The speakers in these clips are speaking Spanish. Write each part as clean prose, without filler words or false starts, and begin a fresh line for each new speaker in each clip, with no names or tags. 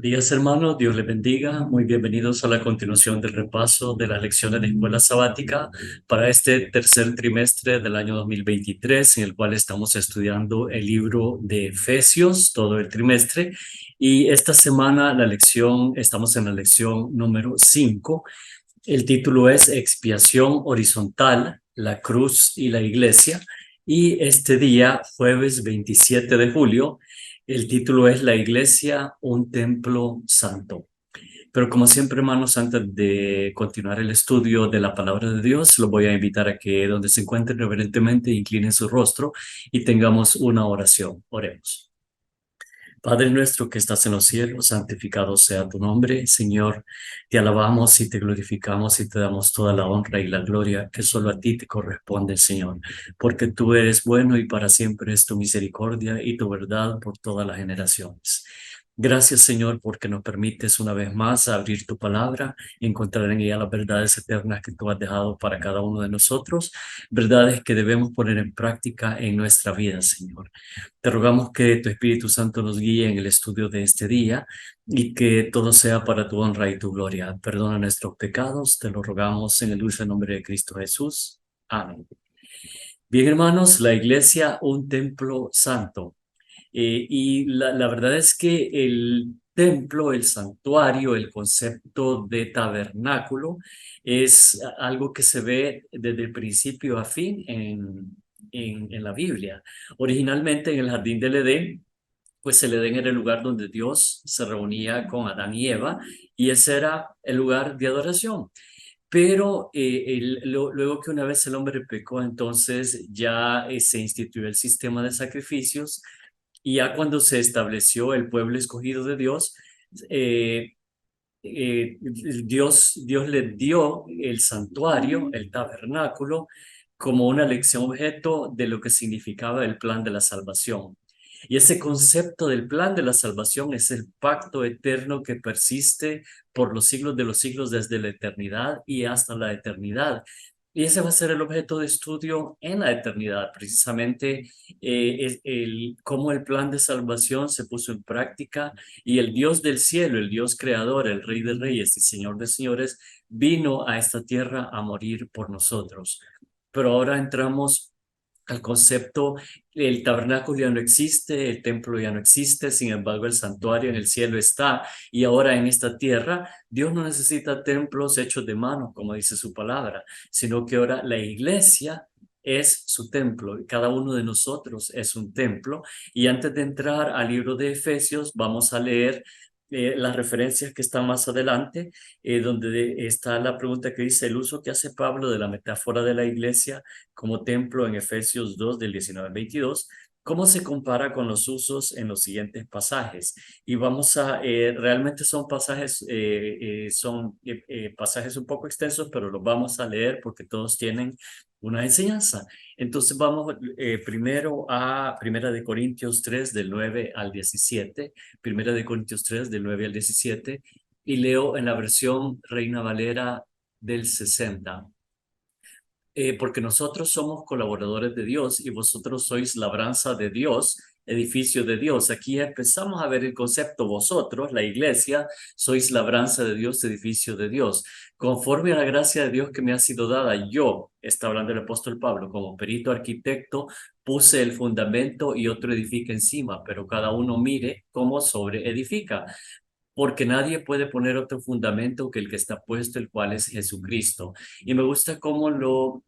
Días, hermanos, Dios les bendiga. Muy bienvenidos a la continuación del repaso de las lecciones de escuela sabática para este tercer trimestre del año 2023, en el cual estamos estudiando el libro de Efesios todo el trimestre. Y esta semana estamos en la lección número 5. El título es Expiación horizontal, la cruz y la iglesia. Y este día, jueves 27 de julio, el título es La iglesia, un templo santo. Pero como siempre, hermanos, antes de continuar el estudio de la palabra de Dios, los voy a invitar a que donde se encuentren reverentemente inclinen su rostro y tengamos una oración. Oremos. Padre nuestro que estás en los cielos, santificado sea tu nombre. Señor, te alabamos y te glorificamos y te damos toda la honra y la gloria que solo a ti te corresponde, Señor, porque tú eres bueno y para siempre es tu misericordia y tu verdad por todas las generaciones. Gracias, Señor, porque nos permites una vez más abrir tu palabra y encontrar en ella las verdades eternas que tú has dejado para cada uno de nosotros, verdades que debemos poner en práctica en nuestra vida, Señor. Te rogamos que tu Espíritu Santo nos guíe en el estudio de este día y que todo sea para tu honra y tu gloria. Perdona nuestros pecados, te lo rogamos en el dulce nombre de Cristo Jesús. Amén. Bien, hermanos, la iglesia, un templo santo. Y la verdad es que el templo, el santuario, el concepto de tabernáculo es algo que se ve desde el principio a fin en la Biblia. Originalmente en el jardín del Edén, pues el Edén era el lugar donde Dios se reunía con Adán y Eva y ese era el lugar de adoración. Pero luego que una vez el hombre pecó, entonces ya se instituyó el sistema de sacrificios y ya cuando se estableció el pueblo escogido de Dios, eh, Dios le dio el santuario, el tabernáculo, como una lección objeto de lo que significaba el plan de la salvación. Y ese concepto del plan de la salvación es el pacto eterno que persiste por los siglos de los siglos, desde la eternidad y hasta la eternidad. Y ese va a ser el objeto de estudio en la eternidad, precisamente cómo el plan de salvación se puso en práctica y el Dios del cielo, el Dios creador, el Rey de Reyes y Señor de Señores, vino a esta tierra a morir por nosotros. Pero ahora entramos al concepto, el tabernáculo ya no existe, el templo ya no existe, sin embargo el santuario en el cielo está y ahora en esta tierra Dios no necesita templos hechos de mano, como dice su palabra, sino que ahora la iglesia es su templo y cada uno de nosotros es un templo. Y antes de entrar al libro de Efesios, vamos a leer las referencias que están más adelante, donde está la pregunta que dice el uso que hace Pablo de la metáfora de la iglesia como templo en Efesios 2 del 19 al 22, cómo se compara con los usos en los siguientes pasajes. Y realmente son pasajes un poco extensos, pero los vamos a leer porque todos tienen una enseñanza. Entonces vamos primero a Primera de Corintios 3 del 9 al 17, Primera de Corintios 3 del 9 al 17, y leo en la versión Reina Valera del 60. Porque nosotros somos colaboradores de Dios y vosotros sois labranza de Dios, edificio de Dios. Aquí empezamos a ver el concepto, vosotros, la iglesia, sois labranza de Dios, edificio de Dios. Conforme a la gracia de Dios que me ha sido dada, yo, está hablando el apóstol Pablo, como perito arquitecto, puse el fundamento y otro edifica encima, pero cada uno mire cómo sobre edifica, porque nadie puede poner otro fundamento que el que está puesto, el cual es Jesucristo. Y me gusta cómo lo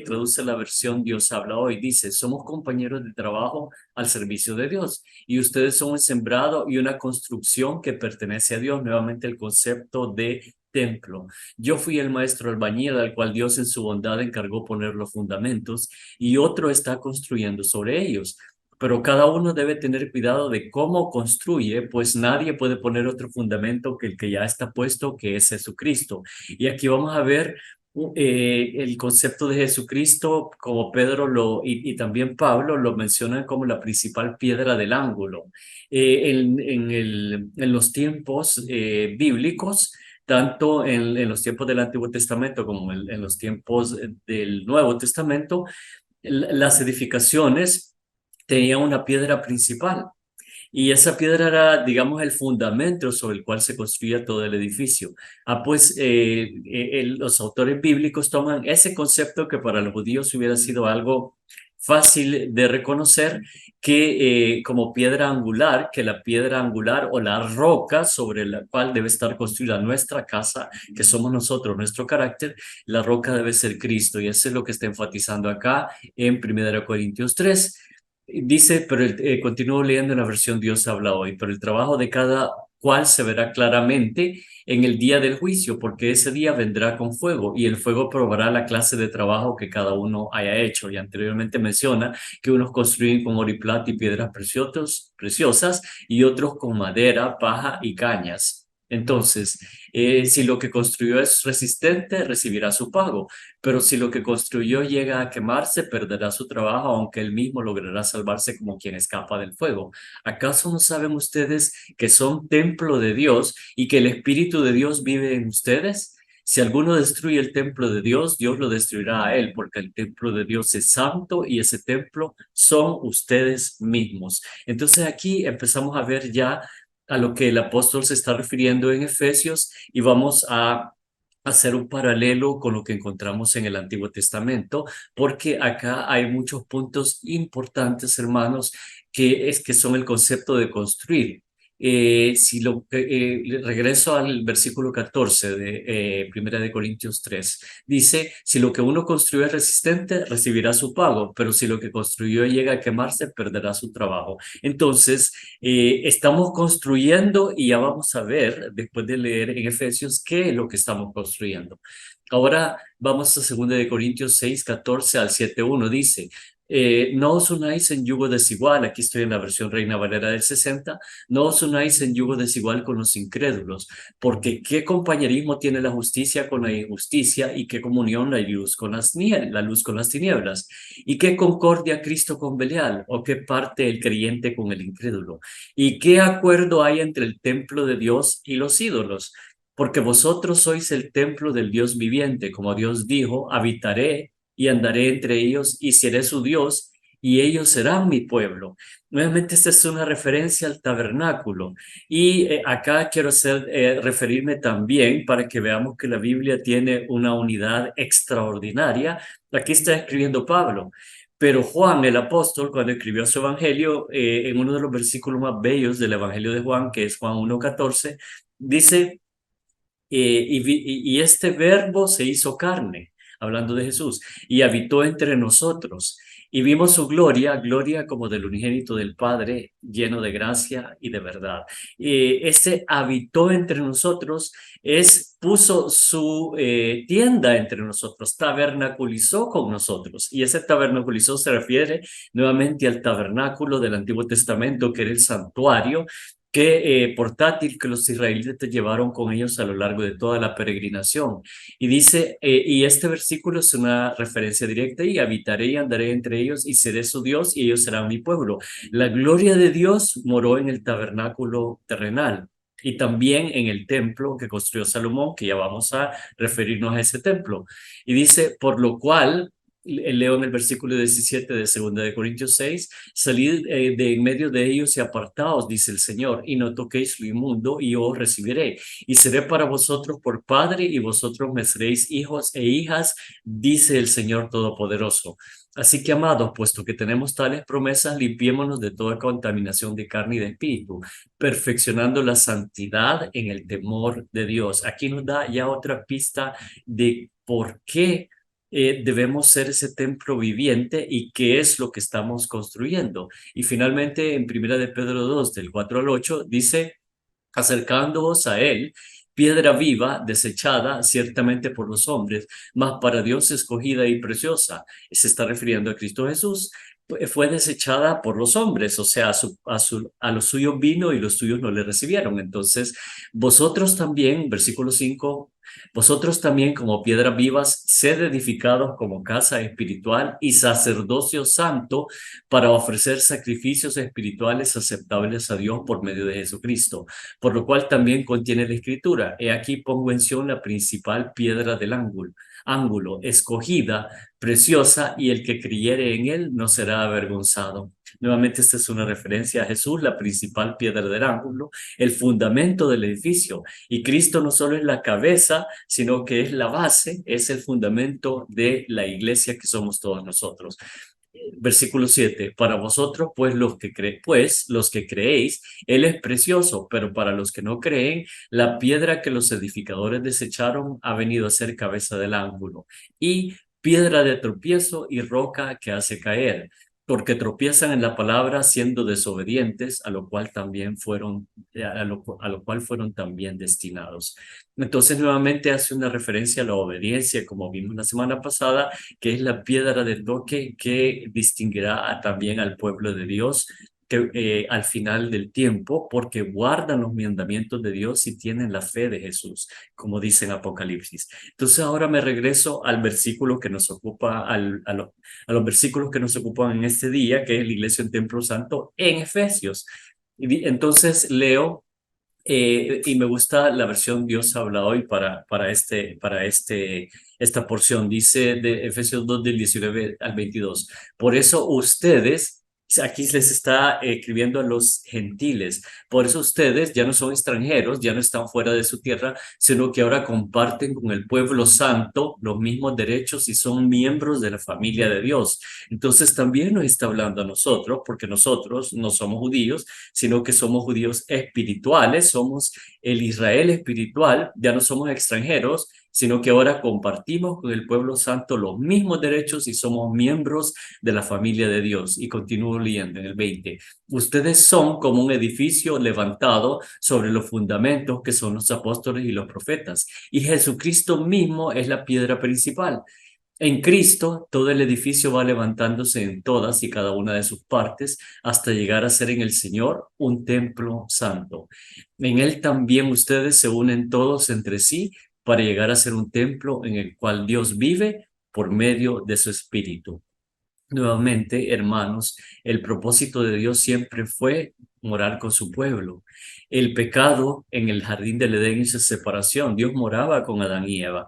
traduce la versión Dios habla hoy. Dice, somos compañeros de trabajo al servicio de Dios y ustedes son un sembrado y una construcción que pertenece a Dios. Nuevamente el concepto de templo. Yo fui el maestro albañil al cual Dios en su bondad encargó poner los fundamentos y otro está construyendo sobre ellos. Pero cada uno debe tener cuidado de cómo construye, pues nadie puede poner otro fundamento que el que ya está puesto, que es Jesucristo. Y aquí vamos a ver el concepto de Jesucristo, como y también Pablo lo mencionan como la principal piedra del ángulo. En los tiempos bíblicos, tanto en los tiempos del Antiguo Testamento como en los tiempos del Nuevo Testamento, las edificaciones tenía una piedra principal Y esa piedra era, digamos, el fundamento sobre el cual se construía todo el edificio. Pues los autores bíblicos toman ese concepto que para los judíos hubiera sido algo fácil de reconocer, que como piedra angular, que la piedra angular o la roca sobre la cual debe estar construida nuestra casa, que somos nosotros, nuestro carácter, la roca debe ser Cristo. Y eso es lo que está enfatizando acá en 1 Corintios 3. Dice, pero continúo leyendo en la versión Dios habla hoy, pero el trabajo de cada cual se verá claramente en el día del juicio, porque ese día vendrá con fuego y el fuego probará la clase de trabajo que cada uno haya hecho. Y anteriormente menciona que unos construyen con oro y plata y piedras preciosas y otros con madera, paja y cañas. Entonces, si lo que construyó es resistente, recibirá su pago, pero si lo que construyó llega a quemarse, perderá su trabajo, aunque él mismo logrará salvarse como quien escapa del fuego. ¿Acaso no saben ustedes que son templo de Dios y que el Espíritu de Dios vive en ustedes? Si alguno destruye el templo de Dios, Dios lo destruirá a él, porque el templo de Dios es santo y ese templo son ustedes mismos. Entonces aquí empezamos a ver ya a lo que el apóstol se está refiriendo en Efesios, y vamos a hacer un paralelo con lo que encontramos en el Antiguo Testamento, porque acá hay muchos puntos importantes, hermanos, que son el concepto de construir. Regreso al versículo 14 de 1 Corintios 3. Dice, si lo que uno construyó es resistente, recibirá su pago, pero si lo que construyó llega a quemarse, perderá su trabajo. Entonces, estamos construyendo, y ya vamos a ver, después de leer en Efesios, qué es lo que estamos construyendo. Ahora vamos a 2 Corintios 6, 14 al 7:1. Dice, no os unáis en yugo desigual, aquí estoy en la versión Reina Valera del 60, no os unáis en yugo desigual con los incrédulos, porque qué compañerismo tiene la justicia con la injusticia, y qué comunión la luz con la luz con las tinieblas, y qué concordia Cristo con Belial, o qué parte el creyente con el incrédulo, y qué acuerdo hay entre el templo de Dios y los ídolos, porque vosotros sois el templo del Dios viviente, como Dios dijo, habitaré y andaré entre ellos y seré su Dios y ellos serán mi pueblo. Nuevamente esta es una referencia al tabernáculo, y acá quiero referirme también para que veamos que la Biblia tiene una unidad extraordinaria. Aquí está escribiendo Pablo. Pero Juan, el apóstol, cuando escribió su evangelio, en uno de los versículos más bellos del evangelio de Juan, que es Juan 1:14, dice, y este verbo se hizo carne, hablando de Jesús, y habitó entre nosotros. Y vimos su gloria, gloria como del unigénito del Padre, lleno de gracia y de verdad. Este habitó entre nosotros, puso su tienda entre nosotros, tabernaculizó con nosotros. Y ese tabernaculizó se refiere nuevamente al tabernáculo del Antiguo Testamento, que era el santuario portátil que los israelitas llevaron con ellos a lo largo de toda la peregrinación. Y dice, y este versículo es una referencia directa: y habitaré y andaré entre ellos y seré su Dios y ellos serán mi pueblo. La gloria de Dios moró en el tabernáculo terrenal y también en el templo que construyó Salomón, que ya vamos a referirnos a ese templo. Y dice, por lo cual, leo en el versículo 17 de 2 Corintios 6, salid de en medio de ellos y apartaos, dice el Señor, y no toquéis lo inmundo, y yo os recibiré, y seré para vosotros por padre, y vosotros me seréis hijos e hijas, dice el Señor Todopoderoso. Así que, amados, puesto que tenemos tales promesas, limpiémonos de toda contaminación de carne y de espíritu, perfeccionando la santidad en el temor de Dios. Aquí nos da ya otra pista de por qué debemos ser ese templo viviente y qué es lo que estamos construyendo. Y finalmente, en 1 Pedro 2, del 4 al 8, dice, acercándoos a él, piedra viva, desechada ciertamente por los hombres, mas para Dios escogida y preciosa. Se está refiriendo a Cristo Jesús. Fue desechada por los hombres, o sea, a los suyos vino y los suyos no le recibieron. Entonces, vosotros también, versículo 5, vosotros también como piedras vivas, sed edificados como casa espiritual y sacerdocio santo, para ofrecer sacrificios espirituales aceptables a Dios por medio de Jesucristo, por lo cual también contiene la Escritura: he aquí pongo en Sión la principal piedra del ángulo, escogida, preciosa, y el que creyere en él no será avergonzado. Nuevamente, esta es una referencia a Jesús, la principal piedra del ángulo, el fundamento del edificio. Y Cristo no solo es la cabeza, sino que es la base, es el fundamento de la iglesia que somos todos nosotros. Versículo 7, para vosotros, pues los que creéis, Él es precioso, pero para los que no creen, la piedra que los edificadores desecharon ha venido a ser cabeza del ángulo y piedra de tropiezo y roca que hace caer, porque tropiezan en la palabra siendo desobedientes, a lo cual también fueron, a lo cual fueron también destinados. Entonces, nuevamente hace una referencia a la obediencia, como vimos la semana pasada, que es la piedra del toque que distinguirá también al pueblo de Dios que, al final del tiempo, porque guardan los mandamientos de Dios y tienen la fe de Jesús, como dice en Apocalipsis. Entonces ahora me regreso al versículo que nos ocupa, a los versículos que nos ocupan en este día, que es la iglesia en Templo Santo en Efesios. Entonces leo y me gusta la versión Dios habla hoy esta porción. Dice de Efesios 2 del 19 al 22. Por eso ustedes, aquí les está escribiendo a los gentiles, por eso ustedes ya no son extranjeros, ya no están fuera de su tierra, sino que ahora comparten con el pueblo santo los mismos derechos y son miembros de la familia de Dios. Entonces también nos está hablando a nosotros, porque nosotros no somos judíos, sino que somos judíos espirituales, somos el Israel espiritual, ya no somos extranjeros, sino que ahora compartimos con el pueblo santo los mismos derechos y somos miembros de la familia de Dios. Y continúo leyendo en el 20. Ustedes son como un edificio levantado sobre los fundamentos que son los apóstoles y los profetas. Y Jesucristo mismo es la piedra principal. En Cristo, todo el edificio va levantándose en todas y cada una de sus partes hasta llegar a ser en el Señor un templo santo. En Él también ustedes se unen todos entre sí para llegar a ser un templo en el cual Dios vive por medio de su Espíritu. Nuevamente, hermanos, el propósito de Dios siempre fue morar con su pueblo. El pecado en el jardín del Edén hizo separación. Dios moraba con Adán y Eva,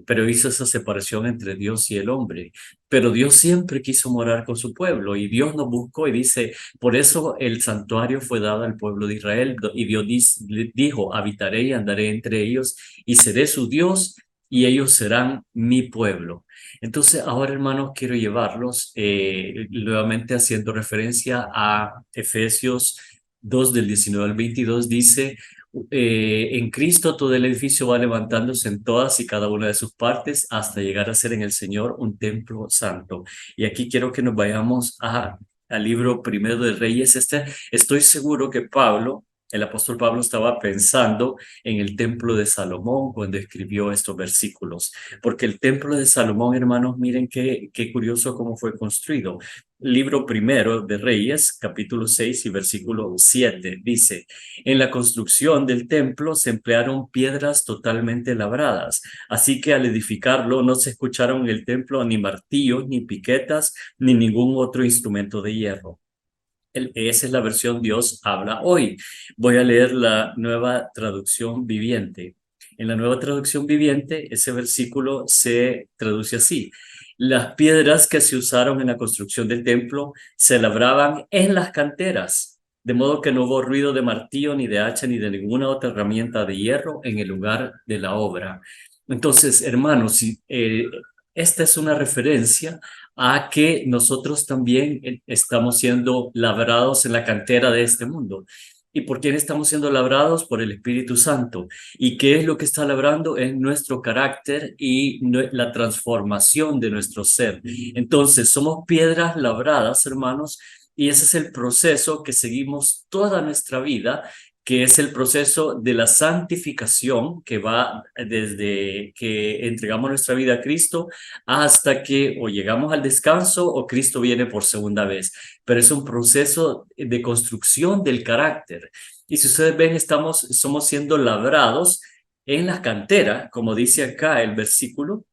pero hizo esa separación entre Dios y el hombre. Pero Dios siempre quiso morar con su pueblo y Dios nos buscó y dice, por eso el santuario fue dado al pueblo de Israel y Dios dijo, habitaré y andaré entre ellos y seré su Dios y ellos serán mi pueblo. Entonces, ahora, hermanos, quiero llevarlos nuevamente haciendo referencia a Efesios 2 del 19 al 22. Dice, en Cristo todo el edificio va levantándose en todas y cada una de sus partes hasta llegar a ser en el Señor un templo santo. Y aquí quiero que nos vayamos al libro primero de Reyes. Estoy seguro que el apóstol Pablo estaba pensando en el templo de Salomón cuando escribió estos versículos, porque el templo de Salomón, hermanos, miren qué curioso cómo fue construido. Libro primero de Reyes, capítulo 6 y versículo 7, dice, en la construcción del templo se emplearon piedras totalmente labradas, así que al edificarlo no se escucharon en el templo ni martillos, ni piquetas, ni ningún otro instrumento de hierro. Esa es la versión Dios habla hoy. Voy a leer la nueva traducción viviente. En la nueva traducción viviente, ese versículo se traduce así. Las piedras que se usaron en la construcción del templo se labraban en las canteras, de modo que no hubo ruido de martillo, ni de hacha, ni de ninguna otra herramienta de hierro en el lugar de la obra. Entonces, hermanos, esta es una referencia a que nosotros también estamos siendo labrados en la cantera de este mundo. ¿Y por quién estamos siendo labrados? Por el Espíritu Santo. ¿Y qué es lo que está labrando? Es nuestro carácter y la transformación de nuestro ser. Entonces, somos piedras labradas, hermanos, y ese es el proceso que seguimos toda nuestra vida, que es el proceso de la santificación que va desde que entregamos nuestra vida a Cristo hasta que o llegamos al descanso o Cristo viene por segunda vez. Pero es un proceso de construcción del carácter. Y si ustedes ven, somos siendo labrados en la cantera, como dice acá el versículo,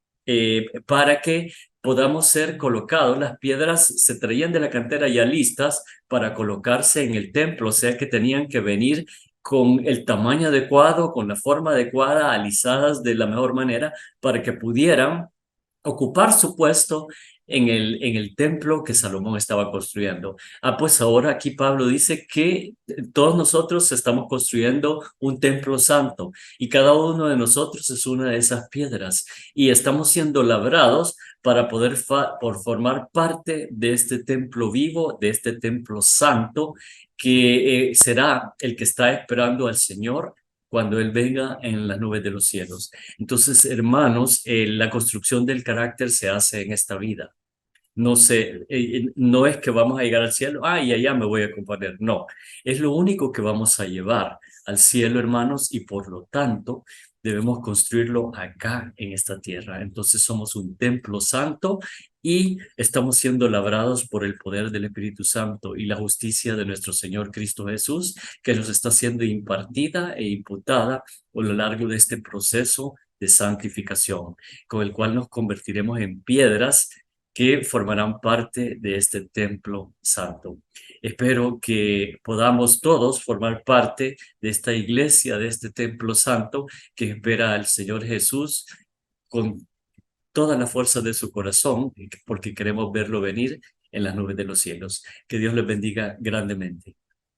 para que podamos ser colocados. Las piedras se traían de la cantera ya listas para colocarse en el templo, o sea que tenían que venir con el tamaño adecuado, con la forma adecuada, alisadas de la mejor manera, para que pudieran ocupar su puesto en el templo que Salomón estaba construyendo. Pues ahora aquí Pablo dice que todos nosotros estamos construyendo un templo santo y cada uno de nosotros es una de esas piedras y estamos siendo labrados para poder por formar parte de este templo vivo, de este templo santo, que será el que está esperando al Señor cuando Él venga en las nubes de los cielos. Entonces, hermanos, la construcción del carácter se hace en esta vida. No sé, no es que vamos a llegar al cielo, y allá me voy a componer. No, es lo único que vamos a llevar al cielo, hermanos, y por lo tanto debemos construirlo acá en esta tierra. Entonces somos un templo santo y estamos siendo labrados por el poder del Espíritu Santo y la justicia de nuestro Señor Cristo Jesús, que nos está siendo impartida e imputada a lo largo de este proceso de santificación, con el cual nos convertiremos en piedras que formarán parte de este templo santo. Espero que podamos todos formar parte de esta iglesia, de este templo santo que espera al Señor Jesús con toda la fuerza de su corazón, porque queremos verlo venir en las nubes de los cielos. Que Dios les bendiga grandemente.